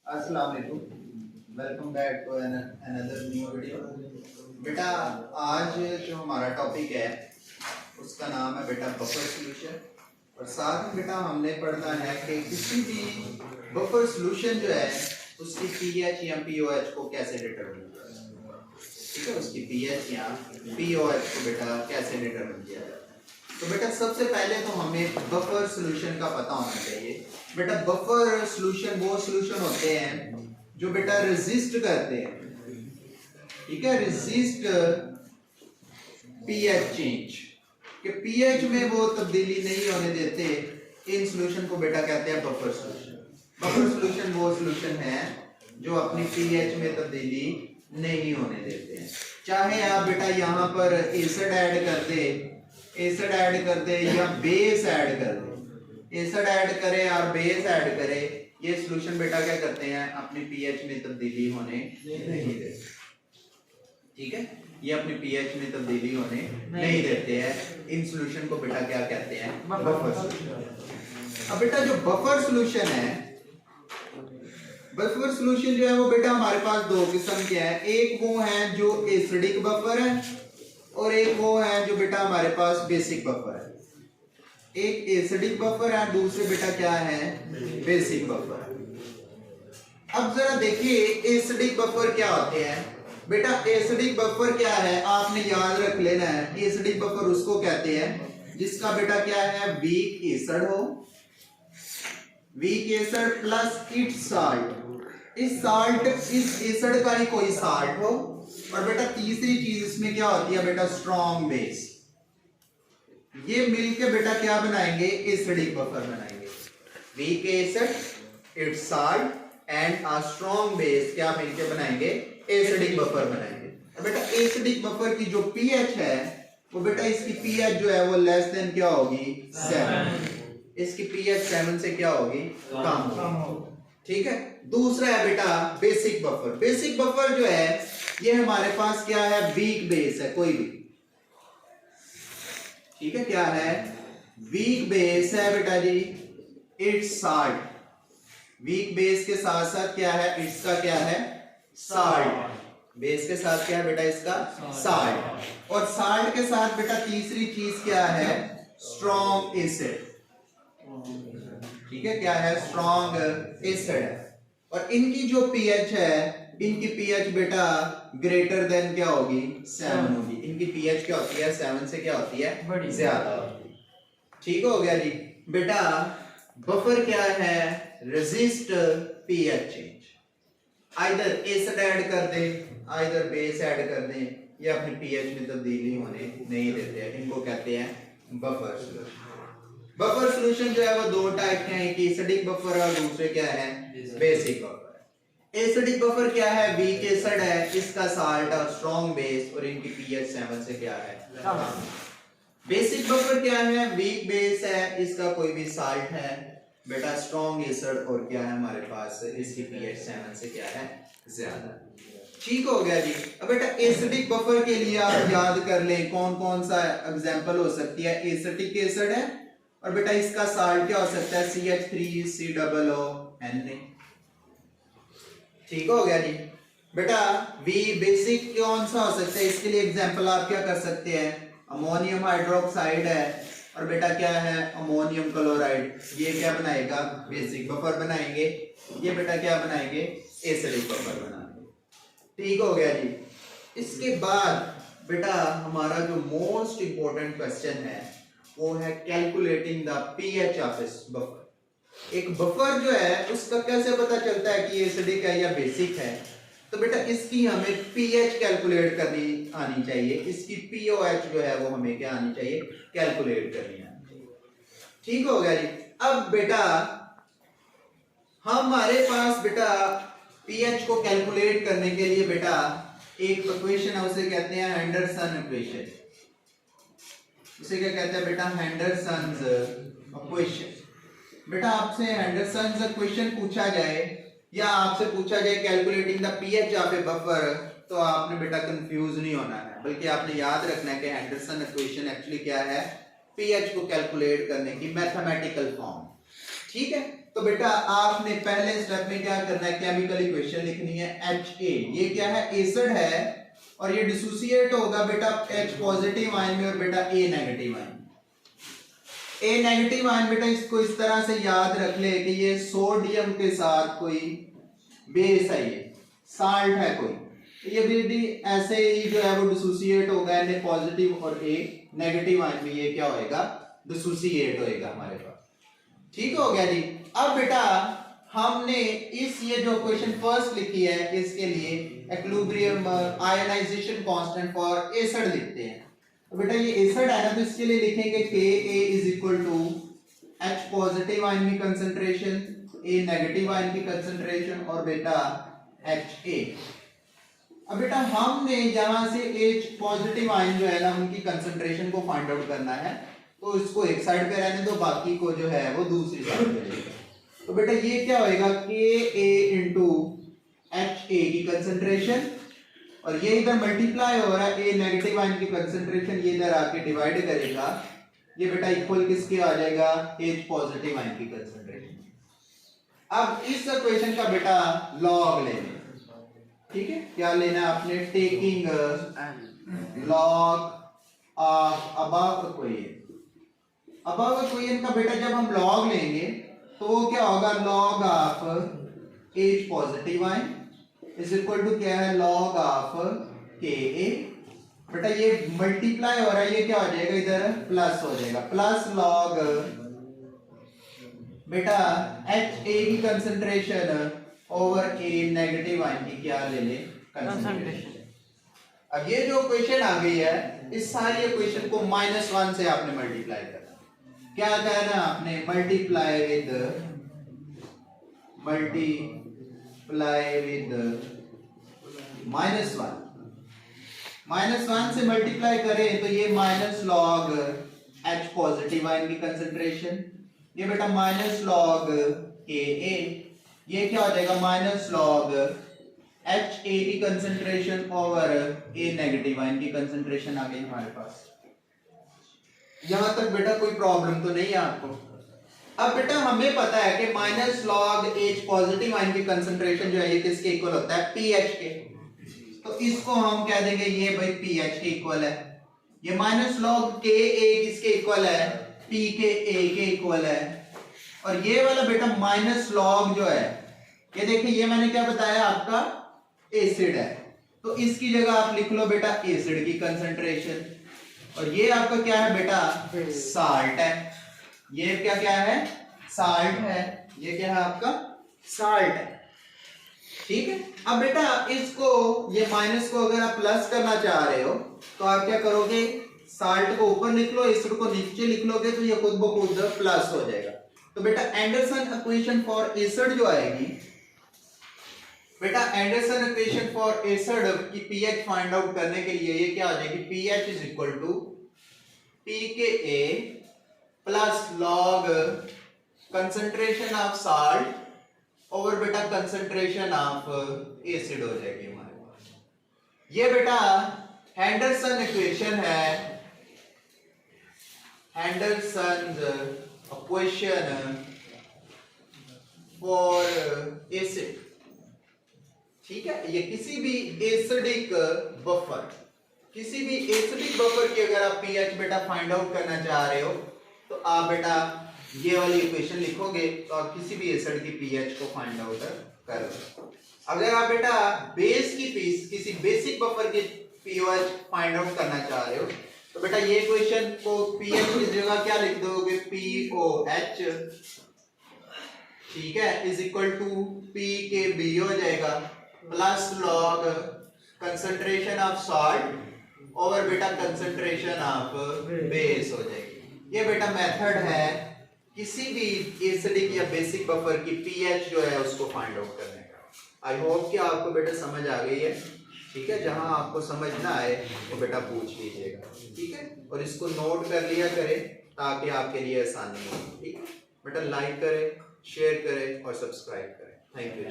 अस्सलाम वालेकुम, welcome back to another new video. बेटा आज जो हमारा टॉपिक है उसका नाम है बेटा बफर सॉल्यूशन। और साथ में बेटा हमने पढ़ना है कि किसी भी बफर सॉल्यूशन जो है उसकी पीएच या पीओएच को कैसे डिटरमिन किया जाए। ठीक है, उसकी पीएच या पीओएच को बेटा कैसे डिटरमिन किया जाए। तो बेटा सबसे पहले तो हमें बफर सॉल्यूशन का पता होना चाहिए। बेटा बफर सॉल्यूशन वो सॉल्यूशन होते हैं जो बेटा रेजिस्ट करते हैं, ठीक है, रेजिस्ट पीएच चेंज, कि पीएच में वो तब्दीली नहीं होने देते। इन सॉल्यूशन को बेटा कहते हैं बफर सॉल्यूशन। बफर सॉल्यूशन वो सॉल्यूशन है जो अपनी पीएच में तब्दीली नहीं होने देते हैं। चाहे आप बेटा यहाँ पर एसिड ऐड कर दे या बेस ऐड कर दे, एसिड ऐड करे और बेस ऐड करे, ये सॉल्यूशन बेटा क्या करते हैं, अपनी पीएच में तब्दीली होने नहीं देते। ठीक है, ये अपनी पीएच में तब्दीली होने नहीं देते हैं। इन सॉल्यूशन को बेटा क्या कहते हैं, बफर सॉल्यूशन। अब बेटा जो बफर सॉल्यूशन है, बफर सॉल्यूशन जो है वो बेटा हमारे पास दो किस्म के हैं। एक वो है जो एसिडिक बफर है और एक वो है जो बेटा हमारे पास बेसिक बफर है। एक एसिडिक बफर है, दूसरे बेटा क्या है, बेसिक बफर। अब जरा देखिए एसिडिक बफर क्या होते हैं। बेटा एसिडिक बफर क्या है आपने याद रख लेना है। एसिडिक बफर उसको कहते हैं जिसका बेटा क्या है, वीक एसिड हो, weak acid plus it's salt, इस साल्ट इस एसिड का ही कोई साल्ट हो। और बेटा तीसरी चीज इसमें क्या होती है बेटा, स्ट्रॉन्ग बेस। ये मिलके बेटा क्या बनाएंगे, एसिडिक बफर बनाएंगे। Weak acid, it's salt and a strong base क्या मिलके बनाएंगे, एसिडिक बफर बनाएंगे। और बेटा एसिडिक बफर की जो पीएच है वो बेटा इसकी पीएच जो है वो लेस देन क्या होगी, 7। इसकी पीएच 7 से क्या होगी, कम होगी। ठीक है, दूसरा है बेटा बेसिक बफर। बेसिक बफर जो है ये हमारे पास क्या है, वीक बेस है कोई भी। ठीक है, क्या है, वीक बेस है बेटा जी, इट्स साल्ट। वीक बेस के साथ साथ क्या है, इट्स का क्या है, साल्ट। बेस के साथ क्या है बेटा, इसका साल्ट। और साल्ट के साथ बेटा तीसरी चीज क्या है, स्ट्रॉन्ग एसिड। ठीक है, क्या है, स्ट्रॉन्ग एसिड है। और इनकी जो पीएच है, इनकी पीएच बेटा ग्रेटर देन क्या होगी, 7 होगी। इनकी पीएच क्या होती है, 7 से क्या होती है, बड़ी ज्यादा होती है। ठीक हो गया जी। बेटा बफर क्या है, resist pH change. Either acid add कर दे, आइदर बेस ऐड कर दे, ये अपनी पीएच में तब्दीली होने नहीं देते हैं। इनको कहते हैं बफर सॉल्यूशन। बफर सॉल्यूशन जो है वो दो टाइप के हैं, एक एसिडिक बफर और दूसरे क्या है, बेसिक बफर। एसिडिक बफर क्या है, वीक एसिड है, इसका साल्ट और स्ट्रॉन्ग बेस, और इनकी पीएच 7 से क्या है, कम। बेसिक बफर क्या है, वीक बेस है, इसका कोई भी साल्ट है बेटा, स्ट्रॉन्ग एसिड, और क्या है हमारे पास, इसकी पीएच 7 से क्या है, ज्यादा। ठीक हो गया जी। अब बेटा एसिडिक बफर के लिए आप याद कर लें कौन कौन सा एग्जांपल हो सकती है। एसिटिक एसिड है और बेटा इसका साल्ट क्या हो सकता है, CH3COONA। ठीक हो गया जी। बेटा वी बेसिक कौन सा हो सकता है, इसके लिए एग्जांपल आप क्या कर सकते हैं, अमोनियम हाइड्रोक्साइड है और बेटा क्या है, अमोनियम क्लोराइड। ये क्या बनाएगा, बेसिक बफर बनाएंगे। ये बेटा क्या बनाएंगे, एसिडिक बफर बनाएंगे। ठीक हो गया जी। इसके बाद बेटा हमारा जो मोस्ट इंपॉर्टेंट क्वेश्चन है वो है calculating the pH of this buffer. एक बफर जो है उसका कैसे पता चलता है कि एसिडिक है या बेसिक है। तो बेटा इसकी हमें पीएच कैलकुलेट करनी आनी चाहिए, इसकी पीओएच जो है वो हमें क्या आनी चाहिए, कैलकुलेट करनी आनी चाहिए। ठीक हो गया जी। अब बेटा हमारे पास बेटा पीएच को कैलकुलेट करने के लिए बेटा एक इक्वेशन है, उसे कहते हैं हेंडरसन इक्वेशन। उसे क्या कहते हैं बेटा, हेंडरसन्स इक्वेशन। बेटा आपसे हेंडरसन्स इक्वेशन पूछा जाए या आपसे पूछा जाए calculating the pH of A buffer, तो आपने बेटा कंफ्यूज नहीं होना है, बल्कि आपने याद रखना है कि हेंडरसन इक्वेशन एक्चुअली क्या है, पीएच को कैलकुलेट करने की मैथमेटिकल फॉर्म। ठीक है, तो बेटा आपने पहले स्टेप में क्या करना है, केमिकल इक्वेशन लिखनी है Ha। ये क्या है, एसिड है और ये डिसोसिएट होगा बेटा H पॉजिटिव आयन में और बेटा A negative ion. A negative ion बेटा इसको इस तरह से याद रख ले कि ये सोडियम के साथ कोई बेस है, ये साल्ट है कोई, ये भी ऐसे ही जो है वो डिसोसिएट होगा Na पॉजिटिव और A नेगेटिव आयन में, ये क्या होएगा, डिसोसिएट होएगा हमारे पास। ठीक हो गया जी। अब बेटा हमने इस ये जो क्वेश्चन फर्स्ट लिखी है इसके लिए equilibrium ionization constant for acid लिखते हैं। तो बेटा ये एसिड है ना, तो इसके लिए लिखेंगे Ka is equal to H positive ion की कंसंट्रेशन, A नेगेटिव आयन की कंसंट्रेशन और बेटा Ha। अब बेटा हमने जहां से H पॉजिटिव आयन जो है ना उनकी कंसंट्रेशन को फाइंड आउट करना है, तो इसको एक साइड पे रहने दो, बाकी को जो है वो दूसरी साइड पे लेगा। तो बेटा ये क्या होएगा, Ka इंटू Ha की कंसंट्रेशन और ये इधर मल्टीप्लाई हो रहा है A नेगेटिव आयन की कंसंट्रेशन, ये इधर आके डिवाइड करेगा, ये बेटा इक्वल किसके आ जाएगा, H पॉजिटिव आयन की कंसंट्रेशन। अब इस इक्वेशन का बेटा लॉग लेना, ठीक है, क्या लेना है आपने, taking log of above equation. Above equation का बेटा जब हम लॉग लेंगे तो वो क्या होगा, log of H positive ion is equal to क्या है, लॉग ऑफ Ka। बेटा ये मल्टीप्लाई हो रहा है, ये क्या हो जाएगा, इधर प्लस हो जाएगा, प्लस लॉग बेटा Ha की concentration over A negative ion की क्या ले ले, कंसंट्रेशन। अब ये जो इक्वेशन आ गई है, इस सारी इक्वेशन को -1 से आपने मल्टीप्लाई करना। क्या करना आपने, मल्टीप्लाई विद -1 से मल्टीप्लाई करें तो ये minus log H positive ion की कंसंट्रेशन, ये बेटा माइनस लॉग Ka, ये क्या हो जाएगा, माइनस लॉग Ha की concentration over A negative ion की कंसंट्रेशन आ गई हमारे पास। यहां तक बेटा कोई प्रॉब्लम तो नहीं है आपको। अब बेटा हमें पता है कि minus log H positive ion की कंसंट्रेशन जो है ये किसके इक्वल होता है, pH के। तो इसको हम कह देंगे ये भाई pH के इक्वल है। ये माइनस लॉग Ka किसके इक्वल है, pKa के इक्वल है। और ये वाला बेटा माइनस लॉग जो है, ये देखिए ये मैंने क्या बताया आपका, एसिड है, तो इसकी जगह आप लिख लो बेटा एसिड की कंसंट्रेशन। और ये आपका क्या है बेटा, साल्ट है। ये क्या क्या है, साल्ट है। ये क्या है आपका, साल्ट है। ठीक है। अब बेटा इसको, ये माइनस को अगर आप प्लस करना चाह रहे हो तो आप क्या करोगे, साल्ट को ऊपर लिख लो, एसिड को नीचे लिख लोगे, तो ये खुद ब खुद प्लस हो जाएगा। तो बेटा एंडरसन इक्वेशन फॉर एसिड जो आएगी बेटा, एंडरसन इक्वेशन फॉर एसिड की पीएच फाइंड आउट करने के लिए ये क्या हो जाएगी, pH is equal to pKa plus log concentration of salt over बेटा कंसंट्रेशन ऑफ एसिड हो जाएगी हमारे पास। ये बेटा हेंडरसन इक्वेशन है, हेंडरसन इक्वेशन फॉर एसिड। ठीक है, ये किसी भी एसिडिक बफर, किसी भी एसिडिक बफर की अगर आप पीएच बेटा फाइंड आउट करना चाह रहे हो तो आप बेटा ये वाली इक्वेशन लिखोगे तो आप किसी भी एसिड की पीएच को फाइंड आउट करोगे। अगर आप बेटा बेस की पीस किसी बेसिक बफर की पीएच फाइंड आउट करना चाह रहे हो तो बेटा ये इक्वेशन को पीएच की जगह क्या लिख दोगे, POH, ठीक है, इज इक्वल टू PKB हो जाएगा plus log concentration of salt over बेटा कंसंट्रेशन ऑफ बेस हो जाएगी। ये बेटा मेथड है किसी भी एसिडिक या बेसिक बफर की पीएच जो है उसको फाइंड आउट करने का। आई होप कि आपको बेटा समझ आ गई है। ठीक है, जहां आपको समझ ना आए तो बेटा पूछ लीजिएगा। ठीक है, और इसको नोट कर लिया करें ताकि आपके लिए आसानी हो। ठीक है बेटा, लाइक करें, शेयर करें और सब्सक्राइब करें। Thank you.